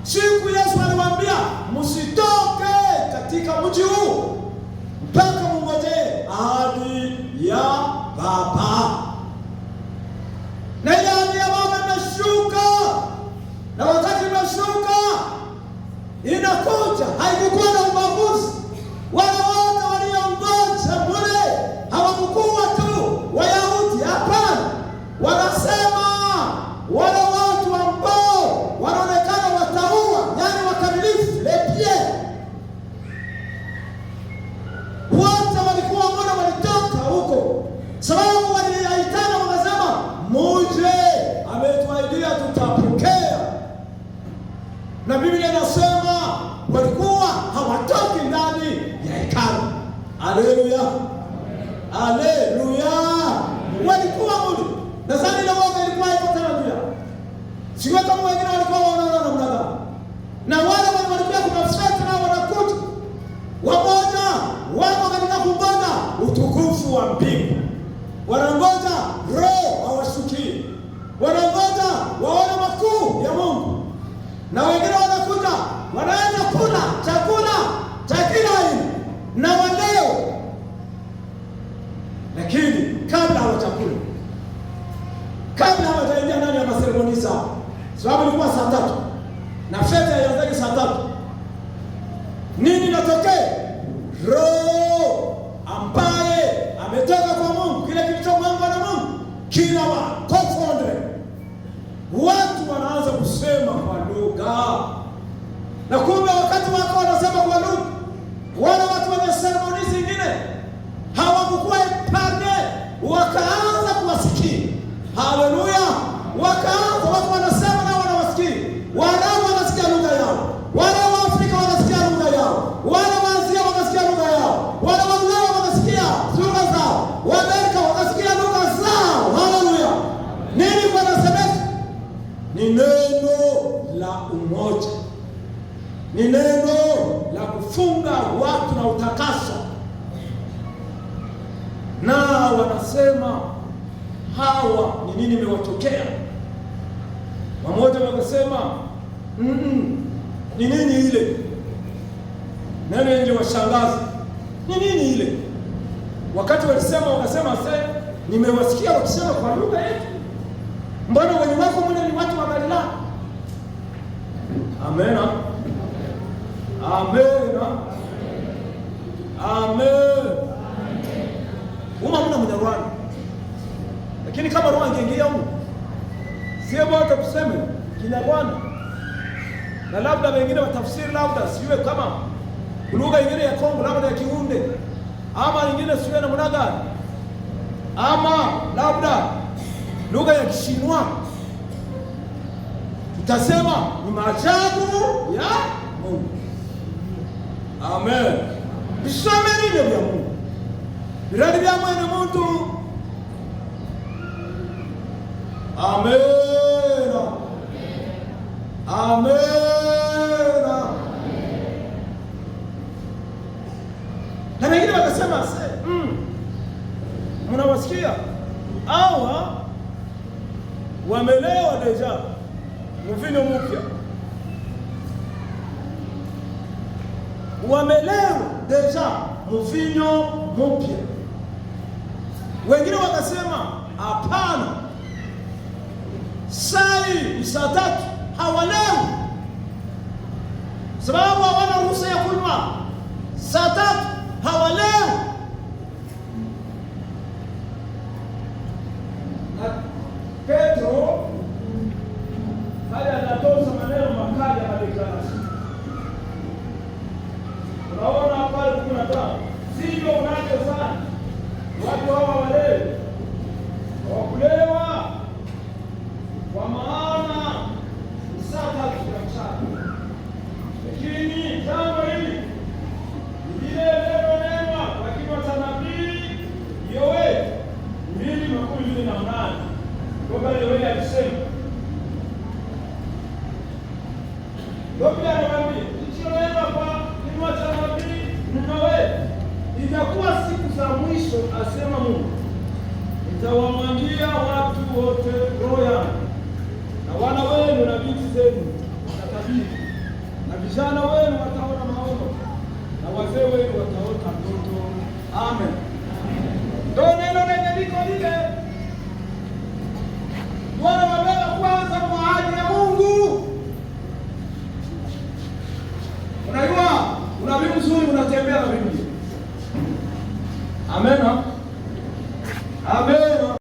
Siku Yesu aliwaambia msitoke katika mji huu mpaka mngojee ahadi ya Baba. Na ile ahadi ya Baba imeshuka, na wakati imeshuka inakuja, haikukuwa na ubaguzi. Wale wote waliongoja mule hawakuwa tu Wayahudi, hapana. Wanasema wale watu ambao wanaonekana wataua, yani wakamilifu, lepie, wote walikuwa wana walitoka huko, sababu waliaitana wakasema muje, ametuahidia tutapokea. Na Biblia inasema walikuwa hawatoki ndani ya hekalu. Haleluya, haleluya. Walikuwa mudi. Nadhani ile woga ilikuwa iko tena pia. Sio kama wengine walikuwa wanaona namna gani. Na wale walikuwa kutafuta na wanakuja. Wamoja wako katika kungoja utukufu wa mbingu. Wanangoja Roho awashukie. Wanangoja waone makuu ya Mungu. Na wengine wanakuja wanaanza kula chakula cha kila aina na waleo, lakini kabla hawajakula, kabla hawajaingia ndani ya maseremoni zao, sababu ilikuwa saa 3 na fete ilianza saa 3, nini natokea? Roho ambaye ametoka kwa Mungu, kile kilichomwangwa na Mungu kila wakofondre, watu wanaanza kusema kwa lugha. Na kumbe wakati wako wanasema kwa lugha, wale watu wenye seremoni zingine hawakuwa pande, wakaanza kuwasikia. Haleluya, wakaanza watu wanasema na wanawasikia. Wale wanasikia lugha yao, wale wa Afrika wanasikia lugha yao, wale wa Asia wanasikia lugha yao, wale wa Ulaya wanasikia lugha zao, wa Amerika wanasikia lugha zao. Haleluya. Nini wanasema? Ni neno la umoja, ni neno la kufunga watu na utakaso. Na wanasema hawa ni nini imewatokea? Wamoja wakasema ni nini ile? Nani yenye washangaza? Ni nini ile? Wakati walisema wakasema nimewasikia wakisema kwa lugha yetu. Mbona wenye wako mwana ni watu wa Galilaya? Amena. Amena. Amen. Mna Mnyarwanda. Lakini kama roho ingeingia huko, sio bora tuseme Kinyarwanda. Na labda wengine watafsiri labda siwe kama lugha nyingine ya Kongo, labda ya Kiunde, ama nyingine siwe na mnaga, ama labda lugha ya Kishinwa. Tutasema ni maajabu ya Mungu. Amen. Bishameni ndio ya Mungu. Biradi bya mwana muntu. Amen. Amen. Na wengine wakasema mnawasikia hawa wamelewa deja mvinyo mpya, wamelewa deja mvinyo mpya. Wengine wakasema hapana, sai saa 3 hawalewi, sababu hawana ruhusa ya kunywa. Saa 3 hawalewi. Na Petro haya anatoa maneno makali ya deklarasi. Unaona hapa 15, sivyo unavyofanya watu hawa walewi, wakulewa, kwa maana saa 3 ya mchana. Lakini jambo hili ile neno kwa kinywa cha nabii Yoeli 2:28, kwa Yoeli alisema, Biblia inamwambia ikiwa kwa kinywa cha nabii Yoeli, itakuwa siku za mwisho, asema Mungu, nitawamwagia watu wote roho yangu, na wana wenu na binti zenu watatabiri. na vijana wenu wataona maono, na wazee wenu wataota ndoto. Amen. Ndio neno lenye liko lile. Bwana wabeba kwanza kwa ajili ya Mungu. Unajua, unabii mzuri unatembea na Biblia. Amen. Amen.